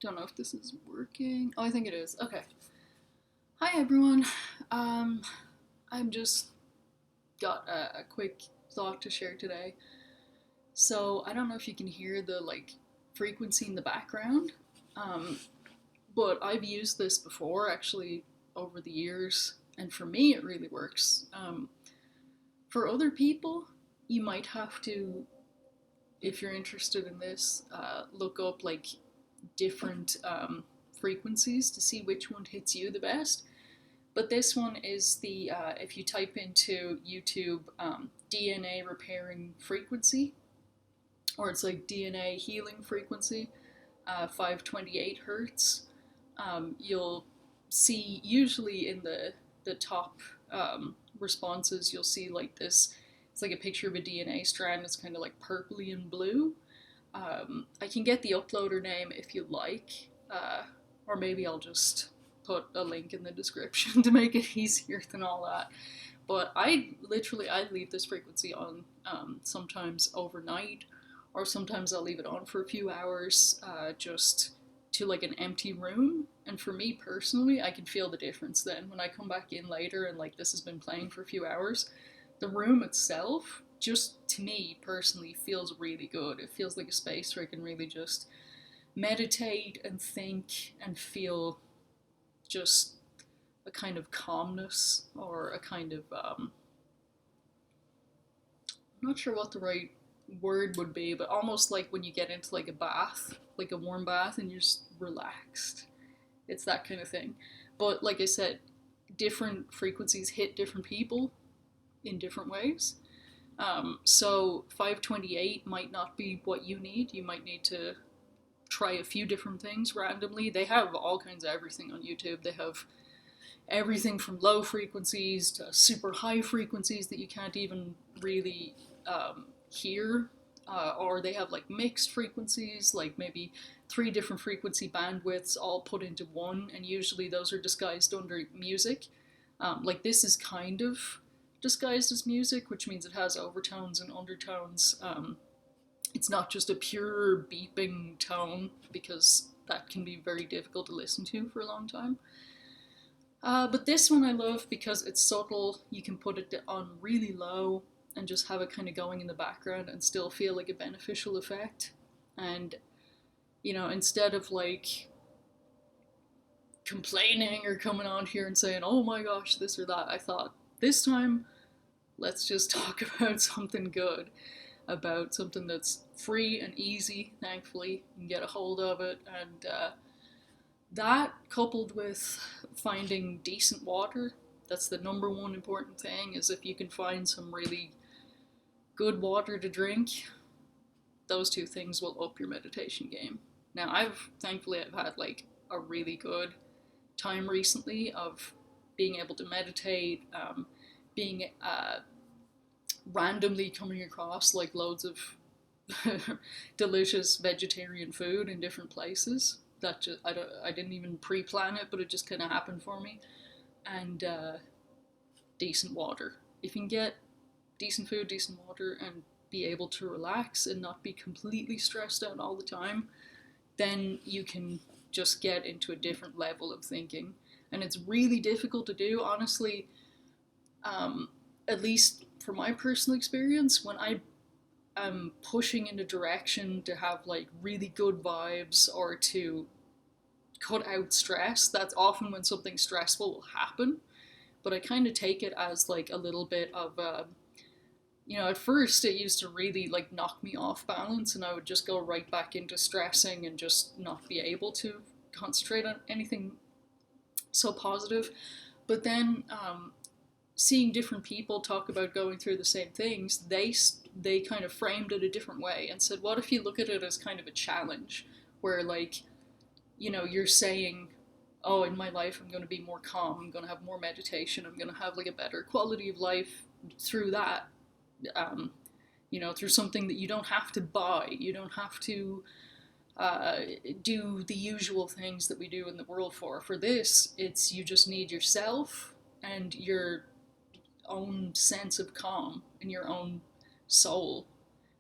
Don't know if this is working. Oh, I think it is. Okay. Hi, everyone. Um, I'm just got a quick thought to share today. So I don't know if you can hear the frequency in the background, um, but I've used this before actually over the years, and for me it really works. For other people, you might have to, if you're interested in this, look up different frequencies to see which one hits you the best. But this one is if you type into YouTube DNA repairing frequency, or it's like DNA healing frequency, 528 hertz, you'll see usually in the top responses, you'll see like this. It's like a picture of a DNA strand. It's kind of like purpley and blue. I can get the uploader name if you like, or maybe I'll just put a link in the description to make it easier than all that. But I leave this frequency on sometimes overnight, or sometimes I'll leave it on for a few hours, just to like an empty room. And for me personally, I can feel the difference then when I come back in later and like this has been playing for a few hours. The room itself, just to me personally, feels really good. It feels like a space where I can really just meditate and think and feel just a kind of calmness, or a kind of I'm not sure what the right word would be, but almost like when you get into like a bath, like a warm bath, and you're just relaxed. It's that kind of thing. But like I said, different frequencies hit different people in different ways. So 528 might not be what you need. You might need to try a few different things randomly. They have all kinds of everything on YouTube. They have everything from low frequencies to super high frequencies that you can't even really hear. Or they have like mixed frequencies, like maybe three different frequency bandwidths all put into one, and usually those are disguised under music. Like this is kind of disguised as music, which means it has overtones and undertones. It's not just a pure beeping tone, because that can be very difficult to listen to for a long time. But this one I love because it's subtle. You can put it on really low and just have it kind of going in the background and still feel like a beneficial effect. And, instead of like complaining or coming on here and saying, oh my gosh, this or that, I thought this time, let's just talk about something good, about something that's free and easy, thankfully. You can get a hold of it, and that coupled with finding decent water, that's the number one important thing, is if you can find some really good water to drink, those two things will up your meditation game. Now I've had like a really good time recently of being able to meditate, being randomly coming across like loads of delicious vegetarian food in different places. That just I didn't even pre-plan it, but it just kind of happened for me. And decent water. If you can get decent food, decent water, and be able to relax and not be completely stressed out all the time, then you can just get into a different level of thinking. And it's really difficult to do, honestly. Um, at least for my personal experience, when I am pushing in a direction to have like really good vibes or to cut out stress, that's often when something stressful will happen. But I kind of take it as like a little bit of at first it used to really like knock me off balance, and I would just go right back into stressing and just not be able to concentrate on anything so positive. But then seeing different people talk about going through the same things, they kind of framed it a different way and said, what if you look at it as kind of a challenge, where like, you're saying, oh, in my life I'm going to be more calm, I'm going to have more meditation, I'm going to have like a better quality of life through that. um, through something that you don't have to buy, you don't have to uh, do the usual things that we do in the world for. For this, it's you just need yourself and your own sense of calm in your own soul.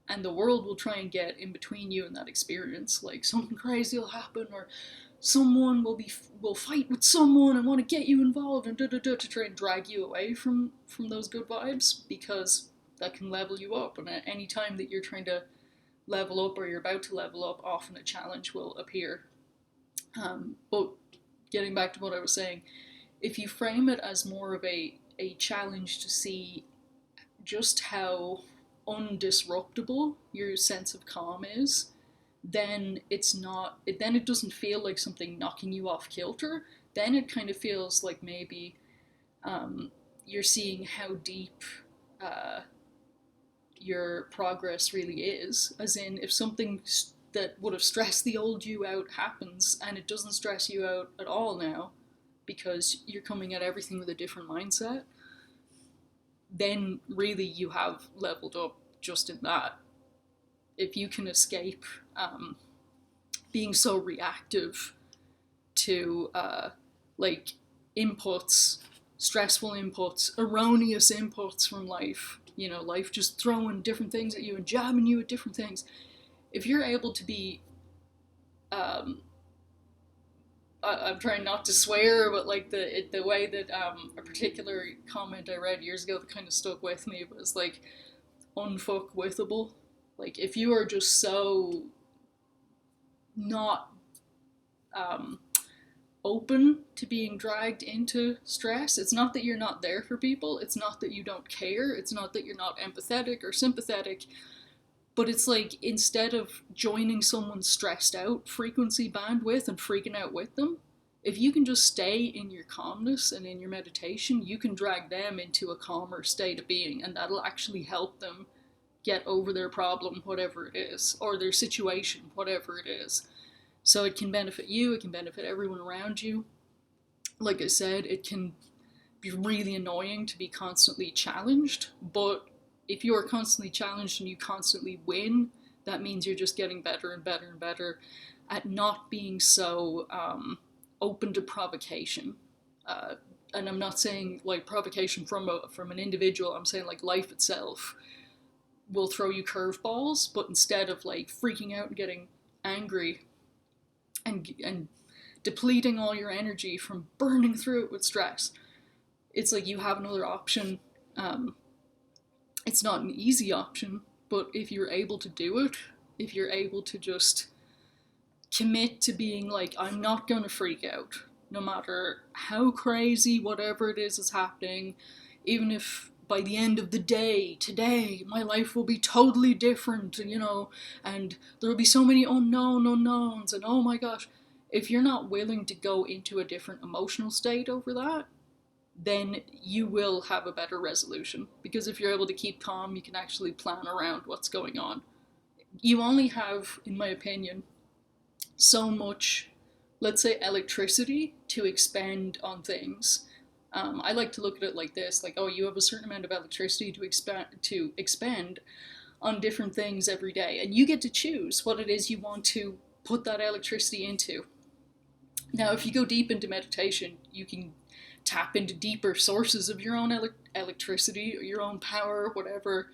and the world will try and get in between you and that experience. Like something crazy will happen, or someone will fight with someone and want to get you involved and to try and drag you away from those good vibes, because that can level you up. And at any time that you're trying to level up or you're about to level up, often a challenge will appear. But getting back to what I was saying, if you frame it as more of a challenge to see just how undisruptable your sense of calm is, then then it doesn't feel like something knocking you off kilter. Then it kind of feels like maybe you're seeing how deep uh, your progress really is. As in, if something that would have stressed the old you out happens and it doesn't stress you out at all now because you're coming at everything with a different mindset, then really you have leveled up just in that. If you can escape being so reactive to like inputs, stressful inputs, erroneous inputs from life, life just throwing different things at you and jabbing you at different things. If you're able to be, I'm trying not to swear, but like the way that a particular comment I read years ago that kind of stuck with me was like unfuckwithable. Like if you are just so not um, open to being dragged into stress, it's not that you're not there for people, it's not that you don't care, it's not that you're not empathetic or sympathetic, but it's like instead of joining someone's stressed out frequency bandwidth and freaking out with them, if you can just stay in your calmness and in your meditation, you can drag them into a calmer state of being, and that'll actually help them get over their problem, whatever it is, or their situation, whatever it is. So it can benefit you, it can benefit everyone around you. Like I said, it can be really annoying to be constantly challenged, but if you are constantly challenged and you constantly win, that means you're just getting better and better and better at not being so open to provocation. And I'm not saying like provocation from an individual, I'm saying like life itself will throw you curveballs, but instead of like freaking out and getting angry and depleting all your energy from burning through it with stress, it's like you have another option. It's not an easy option, but if you're able to do it, if you're able to just commit to being like, I'm not gonna freak out, no matter how crazy whatever it is happening, even if by the end of the day, today, my life will be totally different, and there will be so many unknowns, and oh my gosh, if you're not willing to go into a different emotional state over that, then you will have a better resolution. Because if you're able to keep calm, you can actually plan around what's going on. You only have, in my opinion, so much, let's say, electricity to expend on things. I like to look at it like this, like, oh, you have a certain amount of electricity to expend on different things every day, and you get to choose what it is you want to put that electricity into. Now, if you go deep into meditation, you can tap into deeper sources of your own electricity or your own power, whatever,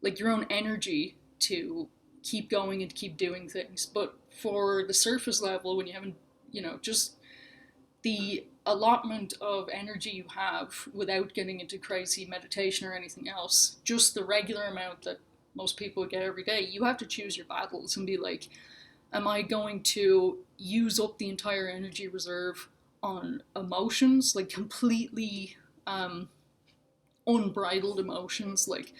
like your own energy to keep going and keep doing things. But for the surface level, when you haven't, just the allotment of energy you have without getting into crazy meditation or anything else, just the regular amount that most people get every day, you have to choose your battles and be like, am I going to use up the entire energy reserve on emotions, like completely unbridled emotions, like,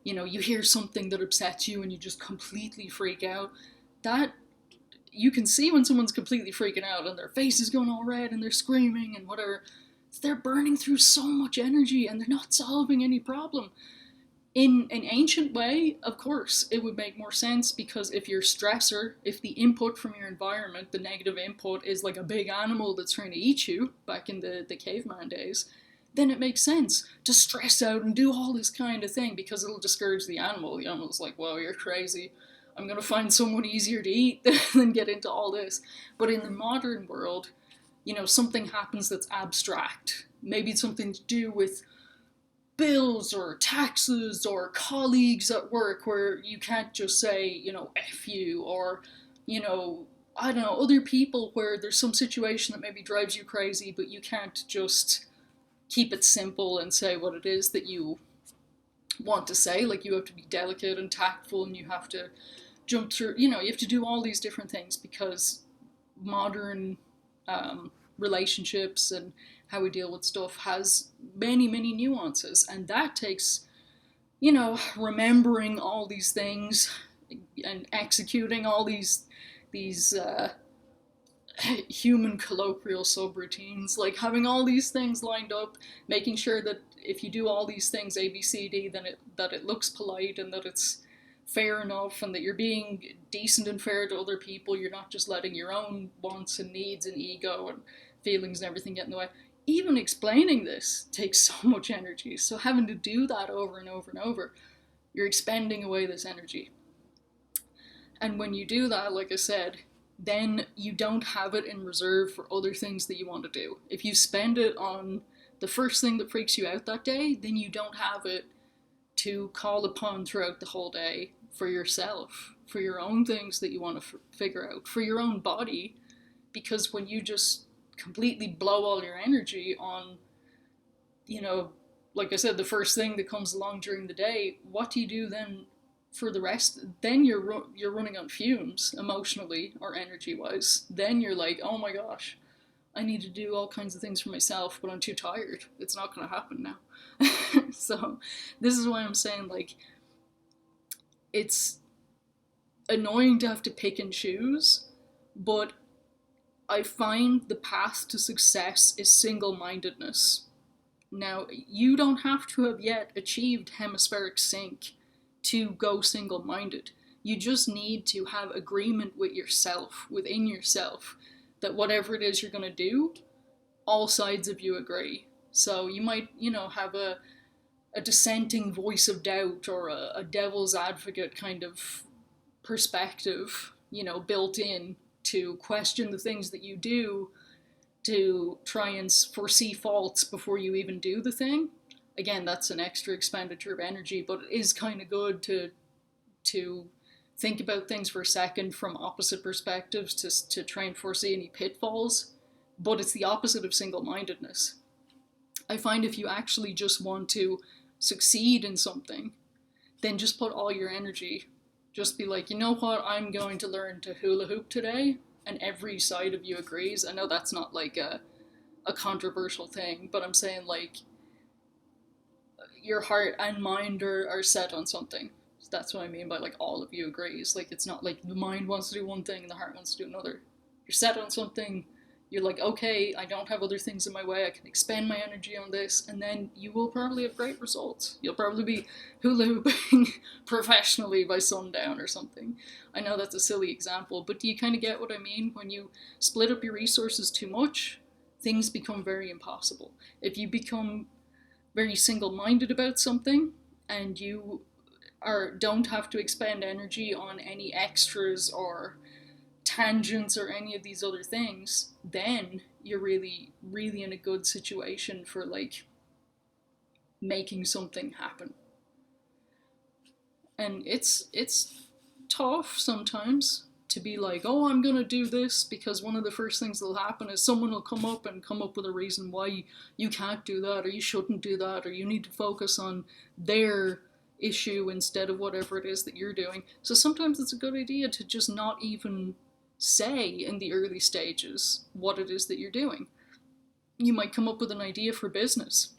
you hear something that upsets you and you just completely freak out. That, you can see when someone's completely freaking out and their face is going all red and they're screaming and whatever. They're burning through so much energy and they're not solving any problem. In an ancient way, of course, it would make more sense, because if your stressor, if the input from your environment, the negative input, is like a big animal that's trying to eat you, back in the caveman days, then it makes sense to stress out and do all this kind of thing, because it'll discourage the animal. The animal's like, whoa, you're crazy. I'm going to find someone easier to eat than get into all this. But in the modern world, something happens that's abstract. Maybe it's something to do with bills or taxes or colleagues at work where you can't just say, F you, or, I don't know, other people where there's some situation that maybe drives you crazy, but you can't just keep it simple and say what it is that you want to say. Like, you have to be delicate and tactful, and you have to jump through, you have to do all these different things because modern relationships and how we deal with stuff has many, many nuances. And that takes, remembering all these things and executing all these human colloquial subroutines, like having all these things lined up, making sure that if you do all these things A, B, C, D, then that it looks polite and that it's fair enough, and that you're being decent and fair to other people. You're not just letting your own wants and needs and ego and feelings and everything get in the way. Even explaining this takes so much energy. So having to do that over and over and over, you're expending away this energy. And when you do that, like I said, then you don't have it in reserve for other things that you want to do. If you spend it on the first thing that freaks you out that day, then you don't have it to call upon throughout the whole day for yourself, for your own things that you want to figure out, for your own body. Because when you just completely blow all your energy on, like I said, the first thing that comes along during the day, what do you do then for the rest? Then you're running on fumes emotionally or energy wise. Then you're like, oh my gosh, I need to do all kinds of things for myself, but I'm too tired. It's not going to happen now. So this is why I'm saying, like, it's annoying to have to pick and choose, but I find the path to success is single-mindedness. Now, you don't have to have yet achieved hemispheric sync to go single-minded. You just need to have agreement with yourself, within yourself, that whatever it is you're going to do, all sides of you agree. So you might, have a dissenting voice of doubt, or a devil's advocate kind of perspective, built in to question the things that you do, to try and foresee faults before you even do the thing. Again, that's an extra expenditure of energy, but it is kind of good to think about things for a second from opposite perspectives, to try and foresee any pitfalls. But it's the opposite of single-mindedness. I find if you actually just want to succeed in something, then just put all your energy. Just be like, you know what, I'm going to learn to hula hoop today, and every side of you agrees. I know that's not like a controversial thing, but I'm saying, like, your heart and mind are set on something. So that's what I mean by, like, all of you agrees. Like, it's not like the mind wants to do one thing and the heart wants to do another. You're set on something. You're like, okay, I don't have other things in my way, I can expend my energy on this, and then you will probably have great results. You'll probably be hula hooping professionally by sundown or something. I know that's a silly example, but do you kind of get what I mean? When you split up your resources too much, things become very impossible. If you become very single-minded about something, and you don't have to expend energy on any extras or tangents or any of these other things, then you're really, really in a good situation for, like, making something happen. And it's tough sometimes to be like, oh, I'm gonna do this, because one of the first things that'll happen is someone will come up with a reason why you can't do that, or you shouldn't do that, or you need to focus on their issue instead of whatever it is that you're doing. So sometimes it's a good idea to just not even say in the early stages what it is that you're doing. You might come up with an idea for business,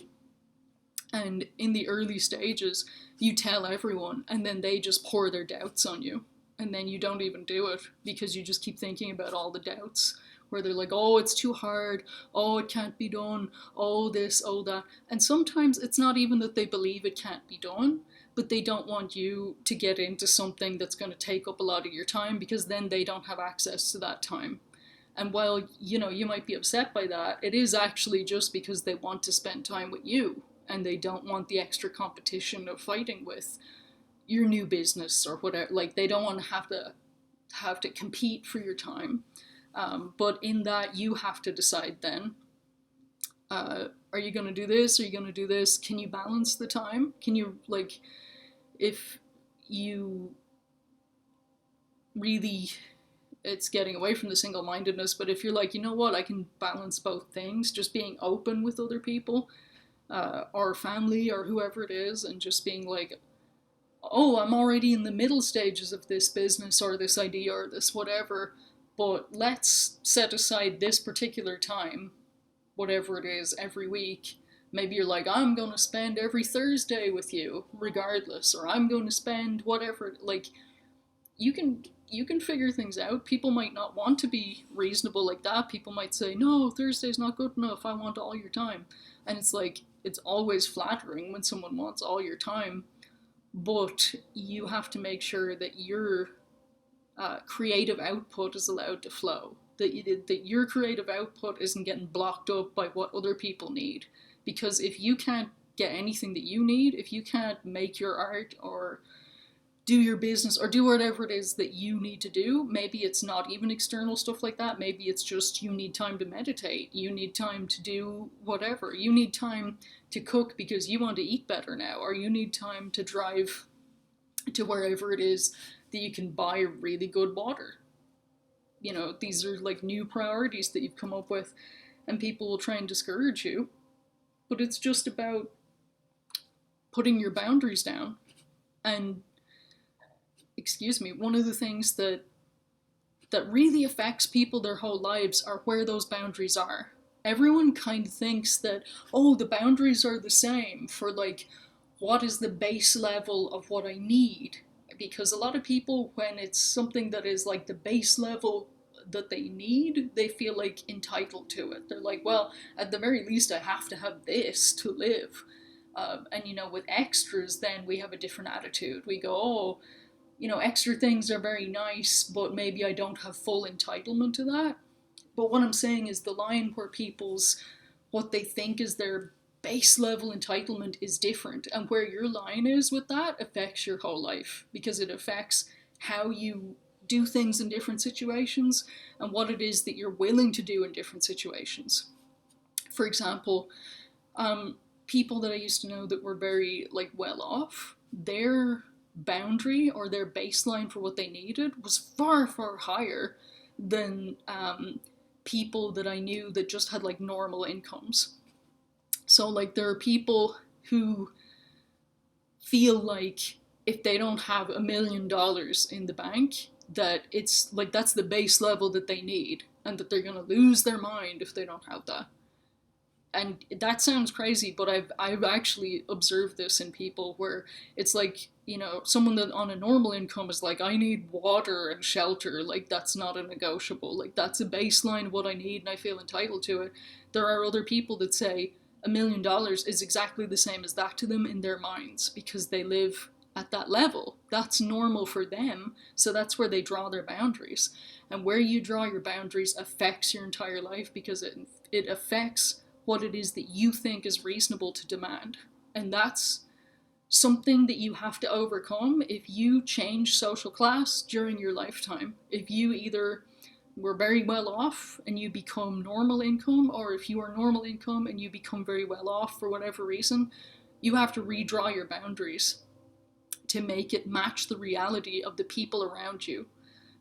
and in the early stages you tell everyone, and then they just pour their doubts on you, and then you don't even do it because you just keep thinking about all the doubts, where they're like, oh, it's too hard, oh, it can't be done, oh, this, oh, that. And sometimes it's not even that they believe it can't be done, but they don't want you to get into something that's going to take up a lot of your time, because then they don't have access to that time. And while, you might be upset by that, it is actually just because they want to spend time with you, and they don't want the extra competition of fighting with your new business or whatever. Like, they don't want to have to compete for your time. But in that, you have to decide then, Are you going to do this? Are you going to do this? Can you balance the time? Can you, like, if you really, it's getting away from the single-mindedness, but if you're like, you know what, I can balance both things, just being open with other people, or family, or whoever it is, and just being like, oh, I'm already in the middle stages of this business or this idea or this whatever, but let's set aside this particular time, whatever it is, every week. Maybe you're like, I'm going to spend every Thursday with you, regardless, or I'm going to spend whatever. Like, you can figure things out. People might not want to be reasonable like that. People might say, no, Thursday's not good enough. I want all your time. And it's like, it's always flattering when someone wants all your time, but you have to make sure that your creative output is allowed to flow. That your creative output isn't getting blocked up by what other people need. Because if you can't get anything that you need, if you can't make your art or do your business or do whatever it is that you need to do, maybe it's not even external stuff like that. Maybe it's just you need time to meditate. You need time to do whatever. You need time to cook because you want to eat better now, or you need time to drive to wherever it is that you can buy really good water. You know, these are like new priorities that you've come up with, and people will try and discourage you. But it's just about putting your boundaries down. And, excuse me, one of the things that really affects people their whole lives are where those boundaries are. Everyone kind of thinks that, oh, the boundaries are the same for, like, what is the base level of what I need. Because a lot of people, when it's something that is like the base level that they need, they feel like entitled to it. They're like, well, at the very least, I have to have this to live. And, you know, with extras, then we have a different attitude. We go, oh, you know, extra things are very nice, but maybe I don't have full entitlement to that. But what I'm saying is the line where people's, what they think is their base level entitlement is different. And where your line is with that affects your whole life, because it affects how you do things in different situations and what it is that you're willing to do in different situations. For example, people that I used to know that were very, like, well off, their boundary or their baseline for what they needed was far, far higher than people that I knew that just had, like, normal incomes. So, like, there are people who feel like if they don't have $1 million in the bank, that it's like that's the base level that they need, and that they're gonna lose their mind if they don't have that. And that sounds crazy, but I've actually observed this in people where it's like, you know, someone that on a normal income is like, I need water and shelter, like that's not a negotiable, like that's a baseline of what I need and I feel entitled to it. There are other people that say $1 million is exactly the same as that to them in their minds because they live at that level. That's normal for them, so that's where they draw their boundaries. And where you draw your boundaries affects your entire life, because it affects what it is that you think is reasonable to demand. And that's something that you have to overcome if you change social class during your lifetime. If you either were very well off and you become normal income, or if you are normal income and you become very well off for whatever reason, you have to redraw your boundaries to make it match the reality of the people around you.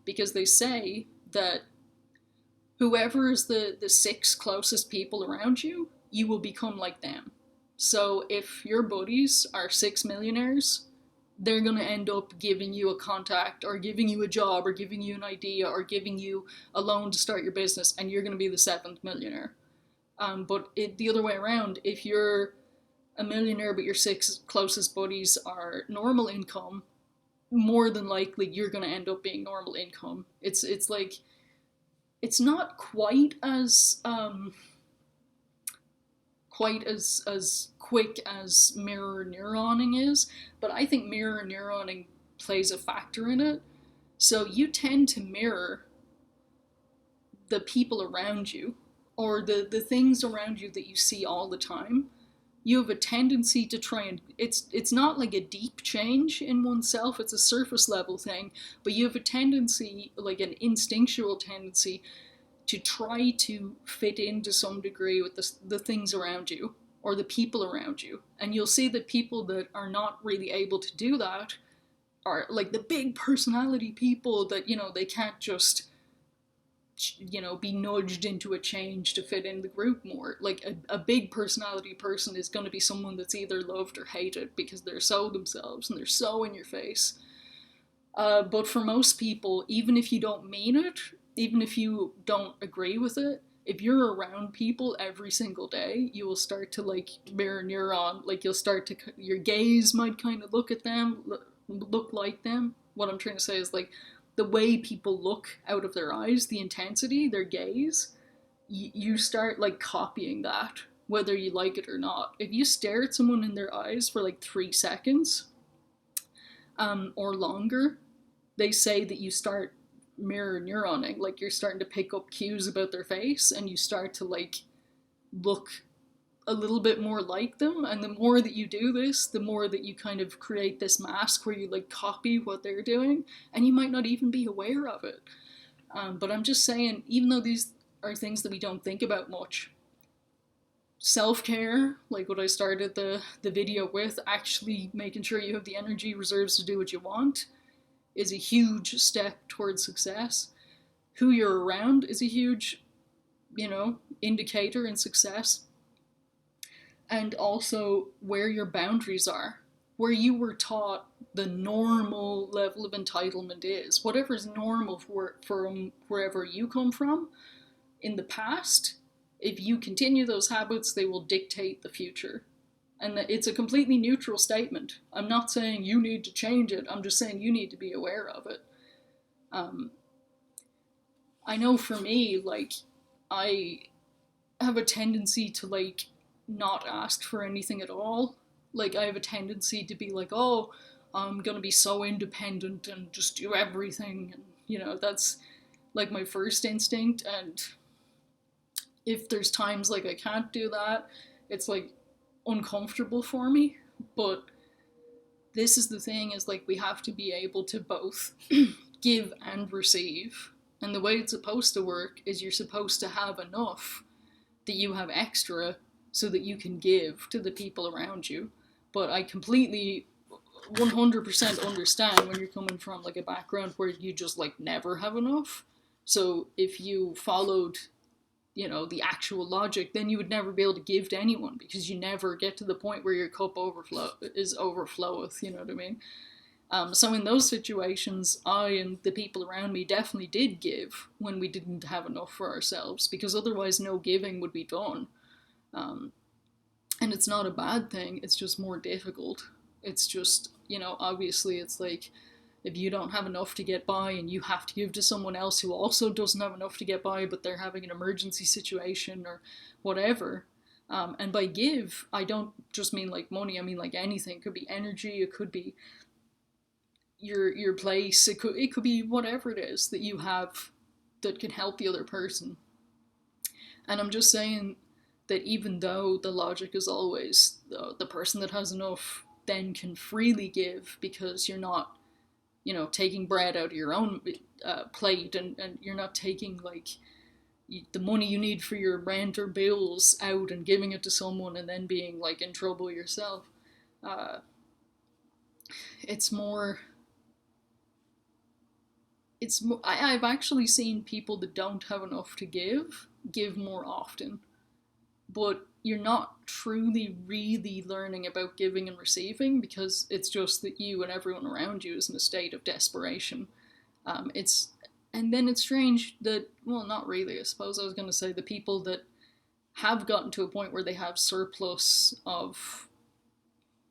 Because they say that whoever is the six closest people around you, you will become like them. So if your buddies are six millionaires, they're going to end up giving you a contact or giving you a job or giving you an idea or giving you a loan to start your business, and you're going to be the seventh millionaire. But the other way around, if you're a millionaire but your six closest buddies are normal income, more than likely you're going to end up being normal income. It's like, it's not quite as quick as mirror neuroning is, but I think mirror neuroning plays a factor in it. So you tend to mirror the people around you, or the things around you that you see all the time. You have a tendency to try and, it's not like a deep change in oneself, it's a surface level thing, but you have a tendency, like an instinctual tendency, to try to fit in to some degree with the things around you or the people around you. And you'll see that people that are not really able to do that are like the big personality people that, they can't just, be nudged into a change to fit in the group more. Like a big personality person is going to be someone that's either loved or hated because they're so themselves and they're so in your face. But for most people, even if you don't mean it, even if you don't agree with it, if you're around people every single day, you will start to like mirror neuron. Like you'll start to, your gaze might kind of look at them, look like them. What I'm trying to say is like the way people look out of their eyes, the intensity, their gaze, you start like copying that, whether you like it or not. If you stare at someone in their eyes for like 3 seconds or longer, they say that you start mirror neuroning, like you're starting to pick up cues about their face and you start to like look a little bit more like them. And the more that you do this, the more that you kind of create this mask where you like copy what they're doing and you might not even be aware of it. But I'm just saying, even though these are things that we don't think about much, self-care, like what I started the video with, actually making sure you have the energy reserves to do what you want, is a huge step towards success. Who you're around is a huge, indicator in success. And also where your boundaries are, where you were taught the normal level of entitlement is, whatever's normal from wherever you come from in the past. If you continue those habits, they will dictate the future. And it's a completely neutral statement. I'm not saying you need to change it. I'm just saying you need to be aware of it. I know for me, like, I have a tendency to, like, not ask for anything at all. Like, I have a tendency to be like, oh, I'm gonna be so independent and just do everything. And, that's, like, my first instinct. And if there's times, like, I can't do that, it's, like, uncomfortable for me. But this is the thing, is like we have to be able to both give and receive. And the way it's supposed to work is you're supposed to have enough that you have extra so that you can give to the people around you. But I completely 100% understand when you're coming from like a background where you just like never have enough. So if you followed the actual logic, then you would never be able to give to anyone because you never get to the point where your cup overfloweth, you know what I mean? So in those situations, I and the people around me definitely did give when we didn't have enough for ourselves, because otherwise no giving would be done. And it's not a bad thing, it's just more difficult. It's just, obviously it's like, if you don't have enough to get by and you have to give to someone else who also doesn't have enough to get by, but they're having an emergency situation or whatever. And by give, I don't just mean like money, I mean like anything. It could be energy, it could be your place, it could be whatever it is that you have that can help the other person. And I'm just saying that even though the logic is always the person that has enough then can freely give, because you're not taking bread out of your own plate, and you're not taking like the money you need for your rent or bills out and giving it to someone and then being like in trouble yourself. It's more. I've actually seen people that don't have enough to give more often, but you're not truly really learning about giving and receiving, because it's just that you and everyone around you is in a state of desperation. And then it's strange that, well, not really, I suppose I was going to say the people that have gotten to a point where they have surplus of,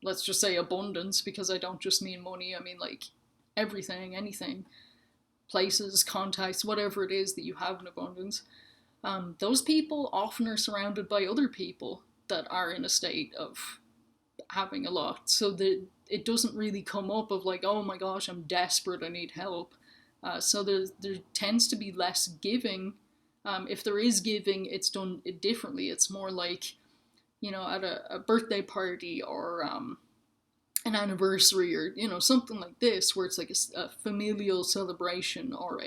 let's just say, abundance, because I don't just mean money, I mean like everything, anything, places, contacts, whatever it is that you have in abundance. Those people often are surrounded by other people that are in a state of having a lot, so that it doesn't really come up of like, oh my gosh, I'm desperate, I need help. So there tends to be less giving. If there is giving, it's done differently. It's more like, at a birthday party or an anniversary, or something like this, where it's like a familial celebration, or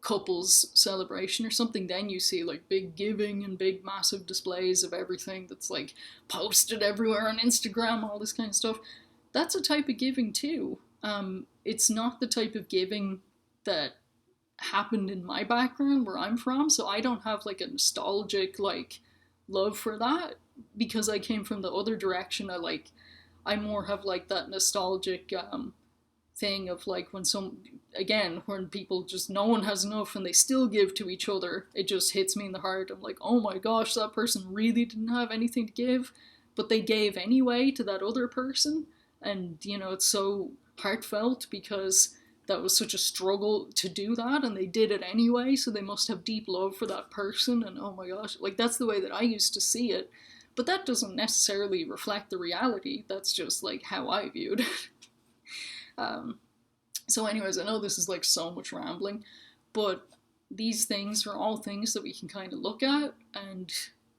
couples celebration or something, then you see like big giving and big massive displays of everything that's like posted everywhere on Instagram, all this kind of stuff. That's a type of giving too. It's not the type of giving that happened in my background where I'm from, so I don't have like a nostalgic like love for that because I came from the other direction. I more have like that nostalgic thing of like when some again when people just no one has enough and they still give to each other, it just hits me in the heart. I'm like, oh my gosh, that person really didn't have anything to give, but they gave anyway to that other person. And it's so heartfelt because that was such a struggle to do that and they did it anyway, so they must have deep love for that person. And oh my gosh, like that's the way that I used to see it, but that doesn't necessarily reflect the reality. That's just like how I viewed it. um, so, anyways, I know this is like so much rambling, but these things are all things that we can kind of look at and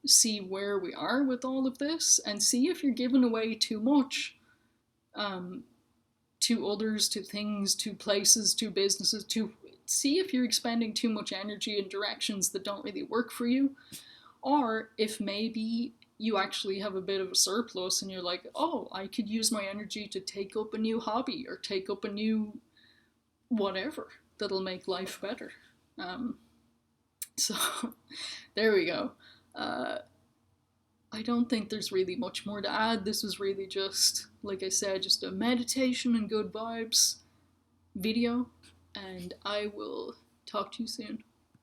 see where we are with all of this and see if you're giving away too much um, to others, to things, to places, to businesses, to see if you're expending too much energy in directions that don't really work for you, or if maybe you actually have a bit of a surplus and you're like, oh, I could use my energy to take up a new hobby or take up a new whatever that'll make life better. Um, so there we go. Uh, I don't think there's really much more to add. This was really just, like I said, just a meditation and good vibes video, and I will talk to you soon.